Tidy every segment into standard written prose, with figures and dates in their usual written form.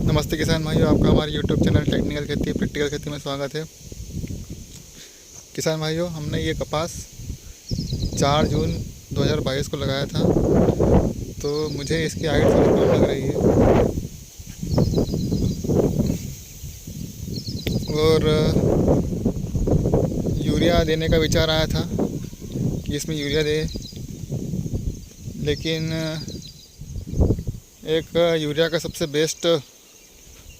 नमस्ते किसान भाइयों, आपका हमारे यूट्यूब चैनल टेक्निकल खेती प्रैक्टिकल खेती में स्वागत है। किसान भाइयों, हमने ये कपास 4 जून 2022 को लगाया था, तो मुझे इसकी हाइट थोड़ी कम लग रही है और यूरिया देने का विचार आया था कि इसमें यूरिया दे, लेकिन एक यूरिया का सबसे बेस्ट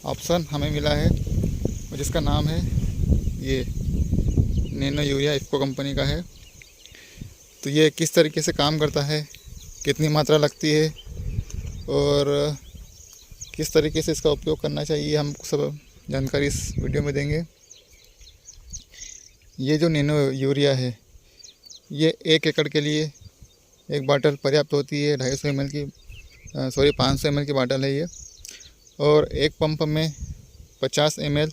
ऑप्शन हमें मिला है, जिसका नाम है ये नैनो यूरिया इफ़को कंपनी का है। तो ये किस तरीके से काम करता है, कितनी मात्रा लगती है और किस तरीके से इसका उपयोग करना चाहिए, हम सब जानकारी इस वीडियो में देंगे। ये जो नैनो यूरिया है, ये 1 एकड़ के लिए एक बाटल पर्याप्त होती है। 250 ml की 500 ml की बाटल है ये, और एक पंप में 50 ml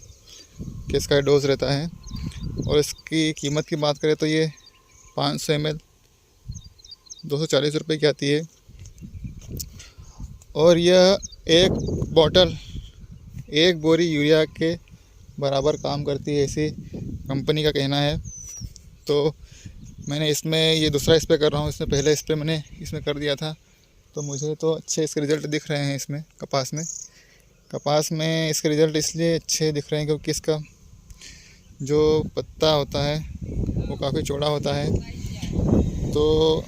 के इसका डोज रहता है। और इसकी कीमत की बात करें तो ये 500 ml 240 रुपये की आती है। और यह एक बॉटल 1 बोरी यूरिया के बराबर काम करती है, ऐसी कंपनी का कहना है। तो मैंने इसमें ये दूसरा स्प्रे कर रहा हूँ। इसमें पहले स्प्रे मैंने इसमें कर दिया था, तो मुझे तो अच्छे इसके रिज़ल्ट दिख रहे हैं। इसमें कपास में इसके रिज़ल्ट इसलिए अच्छे दिख रहे हैं क्योंकि इसका जो पत्ता होता है वो काफ़ी चौड़ा होता है। तो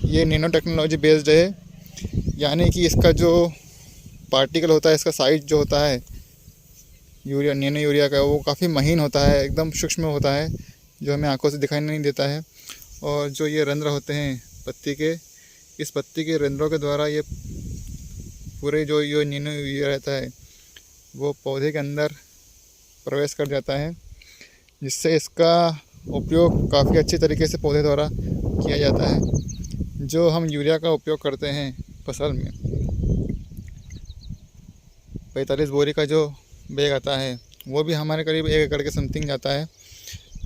ये नैनो टेक्नोलॉजी बेस्ड है, यानी कि इसका जो पार्टिकल होता है, इसका साइज जो होता है नैनो यूरिया का, वो काफ़ी महीन होता है, एकदम सूक्ष्म होता है, जो हमें आंखों से दिखाई नहीं देता है। और जो ये रंध्र होते हैं पत्ती के, इस पत्ती के रंध्रों के द्वारा ये पूरे जो ये नैनो यूरिया रहता है वो पौधे के अंदर प्रवेश कर जाता है, जिससे इसका उपयोग काफ़ी अच्छी तरीके से पौधे द्वारा किया जाता है। जो हम यूरिया का उपयोग करते हैं फसल में, 45 बोरी का जो बैग आता है, वो भी हमारे करीब 1 एकड़ के समथिंग जाता है।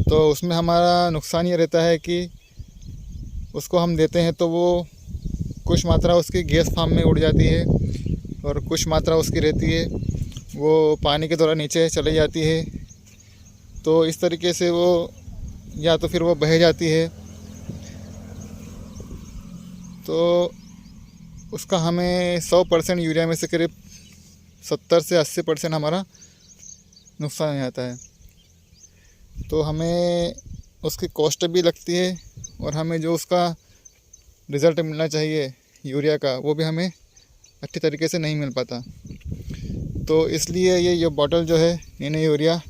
तो उसमें हमारा नुकसान ये रहता है कि उसको हम देते हैं तो वो कुछ मात्रा उसकी गैस फार्म में उड़ जाती है और कुछ मात्रा उसकी रहती है वो पानी के द्वारा नीचे चली जाती है। तो इस तरीके से वो या तो फिर वो बह जाती है, तो उसका हमें 100% यूरिया में से करीब 70 से 80% हमारा नुकसान हो जाता है। तो हमें उसकी कॉस्ट भी लगती है और हमें जो उसका रिज़ल्ट मिलना चाहिए यूरिया का, वो भी हमें अच्छी तरीके से नहीं मिल पाता। तो इसलिए ये बॉटल जो है नैनो यूरिया,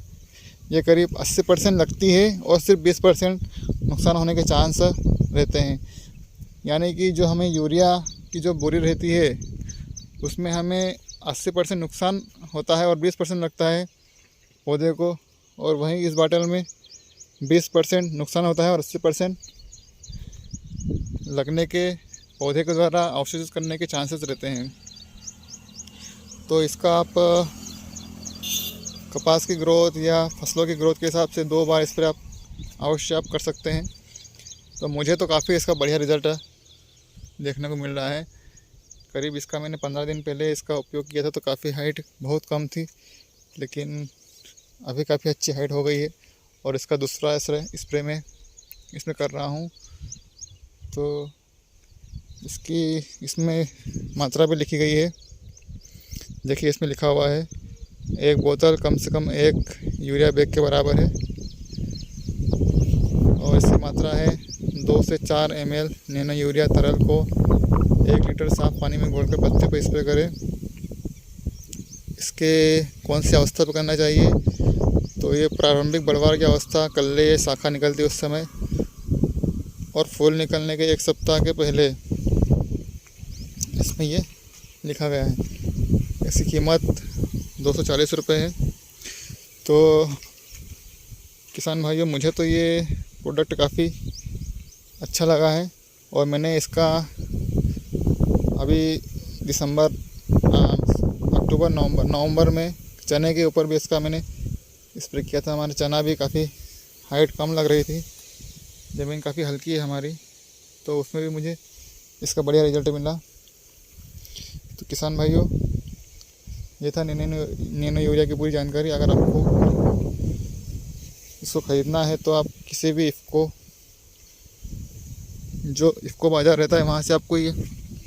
ये करीब 80% लगती है और सिर्फ 20% नुकसान होने के चांस रहते हैं। यानी कि जो हमें यूरिया की जो बोरी रहती है उसमें हमें 80% नुकसान होता है और 20% लगता है पौधे को, और वहीं इस बॉटल में 20% नुकसान होता है और 80% लगने के पौधे के द्वारा अवशोषित करने के चांसेस रहते हैं। तो इसका आप कपास की ग्रोथ या फसलों की ग्रोथ के हिसाब से 2 बार स्प्रे आप अवश्य कर सकते हैं। तो मुझे तो काफ़ी इसका बढ़िया रिज़ल्ट देखने को मिल रहा है। करीब इसका मैंने 15 दिन पहले इसका उपयोग किया था, तो काफ़ी हाइट बहुत कम थी, लेकिन अभी काफ़ी अच्छी हाइट हो गई है। और इसका दूसरा स्प्रे में इसमें कर रहा हूँ, तो इसमें मात्रा भी लिखी गई है। देखिए, इसमें लिखा हुआ है 1 बोतल कम से कम 1 यूरिया बैग के बराबर है, और इसकी मात्रा है 2 से 4 ml नैनो यूरिया तरल को 1 लीटर साफ पानी में घोलकर पत्ते पर स्प्रे करें। इसके कौन सी अवस्था पर करना चाहिए, तो ये प्रारंभिक बढ़वार की अवस्था, कल्ले शाखा निकलती है उस समय, और फूल निकलने के 1 सप्ताह के पहले, इसमें ये लिखा गया है। इसकी कीमत 240 रुपये है। तो किसान भाइयों, मुझे तो ये प्रोडक्ट काफ़ी अच्छा लगा है, और मैंने इसका अभी अक्टूबर नवंबर में चने के ऊपर भी इसका मैंने स्प्रे किया था। हमारे चना भी काफ़ी हाइट कम लग रही थी, ज़मीन काफ़ी हल्की है हमारी, तो उसमें भी मुझे इसका बढ़िया रिजल्ट मिला। तो किसान भाइयों, ये था नैनो यूरिया की पूरी जानकारी। अगर आपको इसको ख़रीदना है तो आप किसी भी जो इफ़को बाज़ार रहता है वहाँ से आपको ये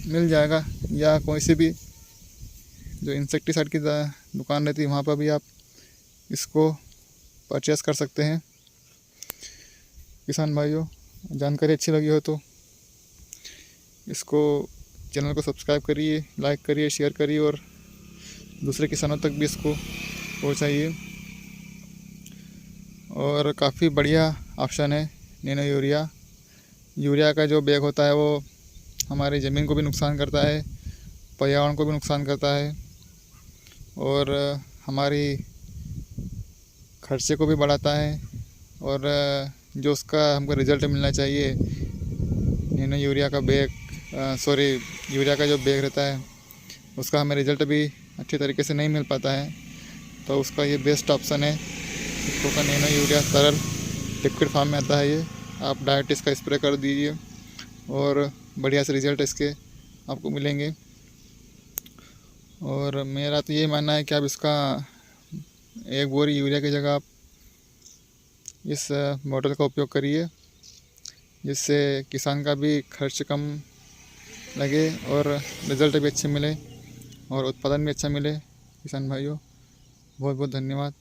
मिल जाएगा, या कोई सी भी जो इंसेक्टिसाइड की दुकान रहती है वहाँ पर भी आप इसको परचेज़ कर सकते हैं। किसान भाइयों, जानकारी अच्छी लगी हो तो इसको चैनल को सब्सक्राइब करिए, लाइक करिए, शेयर करिए और दूसरे किसानों तक भी इसको पहुंचाइए। और काफ़ी बढ़िया ऑप्शन है नैनो यूरिया। यूरिया का जो बैग होता है वो हमारी ज़मीन को भी नुकसान करता है, पर्यावरण को भी नुकसान करता है और हमारी खर्चे को भी बढ़ाता है। और जो उसका हमको रिज़ल्ट मिलना चाहिए, नैनो यूरिया का बैग यूरिया का जो बैग रहता है उसका हमें रिज़ल्ट भी अच्छे तरीके से नहीं मिल पाता है। तो उसका ये बेस्ट ऑप्शन है इफ़को का नैनो यूरिया। तरल लिक्विड फॉर्म में आता है ये। आप डायरेक्ट इसका स्प्रे कर दीजिए और बढ़िया से रिज़ल्ट इसके आपको मिलेंगे। और मेरा तो ये मानना है कि आप इसका 1 बोरी यूरिया की जगह आप इस बॉटल का उपयोग करिए, जिससे किसान का भी खर्च कम लगे और रिज़ल्ट भी अच्छे मिले और उत्पादन भी अच्छा मिले। किसान भाइयों, बहुत बहुत धन्यवाद।